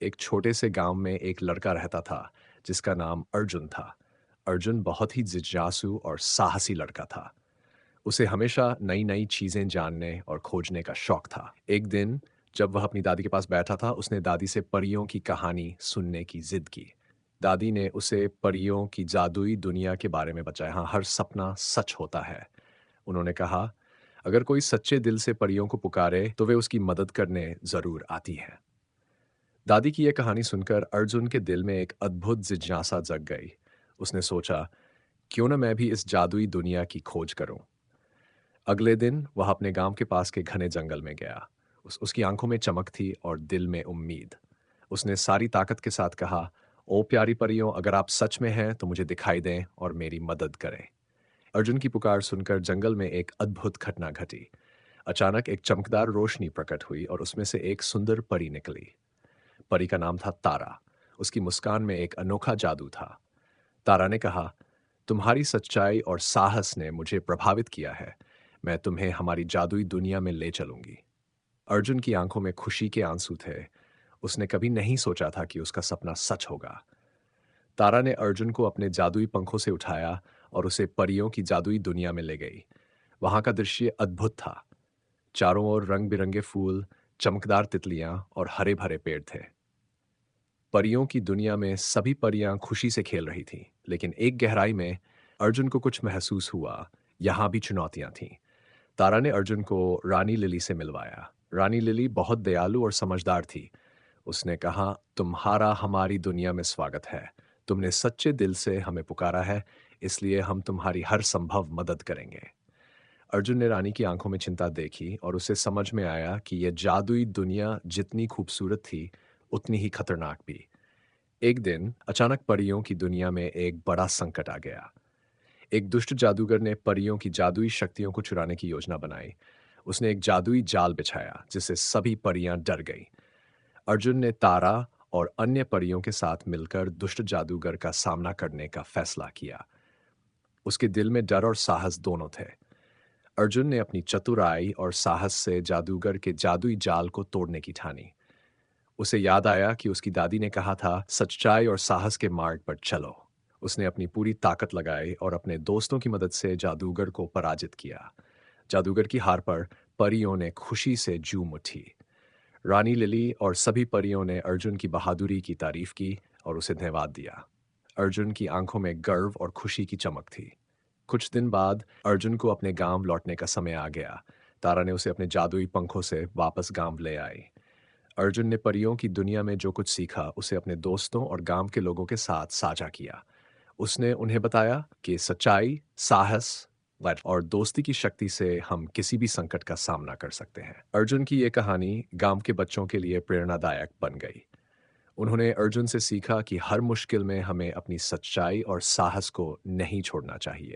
एक छोटे से गांव में एक लड़का रहता था जिसका नाम अर्जुन था। अर्जुन बहुत ही जिज्ञासु और साहसी लड़का था। उसे हमेशा नई नई चीजें जानने और खोजने का शौक था। एक दिन जब वह अपनी दादी के पास बैठा था, उसने दादी से परियों की कहानी सुनने की जिद की। दादी ने उसे परियों की जादुई दुनिया के बारे में बताया। हाँ, हर सपना सच होता है। उन्होंने कहा, अगर कोई सच्चे दिल से परियों को पुकारे तो वे उसकी मदद करने जरूर आती हैं। दादी की यह कहानी सुनकर अर्जुन के दिल में एक अद्भुत जिज्ञासा जग गई। उसने सोचा, क्यों न मैं भी इस जादुई दुनिया की खोज करूं। अगले दिन वह अपने गांव के पास के घने जंगल में गया। उसकी आंखों में चमक थी और दिल में उम्मीद। उसने सारी ताकत के साथ कहा, ओ प्यारी परियों, अगर आप सच में हैं तो मुझे दिखाई दें और मेरी मदद करें। अर्जुन की पुकार सुनकर जंगल में एक अद्भुत घटना घटी। अचानक एक चमकदार रोशनी प्रकट हुई और उसमें से एक सुंदर परी निकली। परी का नाम था तारा। उसकी मुस्कान में एक अनोखा जादू था। तारा ने कहा, तुम्हारी सच्चाई और साहस ने मुझे प्रभावित किया है। मैं तुम्हें हमारी जादुई दुनिया में ले चलूंगी। अर्जुन की आंखों में खुशी के आंसू थे। उसने कभी नहीं सोचा था कि उसका सपना सच होगा। तारा ने अर्जुन को अपने जादुई पंखों से उठाया और उसे परियों की जादुई दुनिया में ले गई। वहां का दृश्य अद्भुत था। चारों ओर रंग बिरंगे फूल, चमकदार तितलियां और हरे भरे पेड़ थे। परियों की दुनिया में सभी परियां खुशी से खेल रही थीं, लेकिन एक गहराई में अर्जुन को कुछ महसूस हुआ। यहाँ भी चुनौतियां थीं। तारा ने अर्जुन को रानी लिली से मिलवाया। रानी लिली बहुत दयालु और समझदार थी। उसने कहा, तुम्हारा हमारी दुनिया में स्वागत है। तुमने सच्चे दिल से हमें पुकारा है, इसलिए हम तुम्हारी हर संभव मदद करेंगे। अर्जुन ने रानी की आंखों में चिंता देखी और उसे समझ में आया कि यह जादुई दुनिया जितनी खूबसूरत थी, उतनी ही खतरनाक भी। एक दिन अचानक परियों की दुनिया में एक बड़ा संकट आ गया। एक दुष्ट जादूगर ने परियों की जादुई शक्तियों को चुराने की योजना बनाई। उसने एक जादुई जाल बिछाया जिससे सभी परियां डर गईं। अर्जुन ने तारा और अन्य परियों के साथ मिलकर दुष्ट जादूगर का सामना करने का फैसला किया। उसके दिल में डर और साहस दोनों थे। अर्जुन ने अपनी चतुराई और साहस से जादूगर के जादुई जाल को तोड़ने की ठानी। उसे याद आया कि उसकी दादी ने कहा था, सच्चाई और साहस के मार्ग पर चलो। उसने अपनी पूरी ताकत लगाई और अपने दोस्तों की मदद से जादूगर को पराजित किया। जादूगर की हार पर परियों ने खुशी से झूम उठी। रानी लिली और सभी परियों ने अर्जुन की बहादुरी की तारीफ की और उसे धन्यवाद दिया। अर्जुन की आंखों में गर्व और खुशी की चमक थी। कुछ दिन बाद अर्जुन को अपने गांव लौटने का समय आ गया। तारा ने उसे अपने जादुई पंखों से वापस गांव ले आई। अर्जुन ने परियों की दुनिया में जो कुछ सीखा, उसे अपने दोस्तों और गांव के लोगों के साथ साझा किया। उसने उन्हें बताया कि सच्चाई, साहस और दोस्ती की शक्ति से हम किसी भी संकट का सामना कर सकते हैं। अर्जुन की ये कहानी गांव के बच्चों के लिए प्रेरणादायक बन गई। उन्होंने अर्जुन से सीखा कि हर मुश्किल में हमें अपनी सच्चाई और साहस को नहीं छोड़ना चाहिए।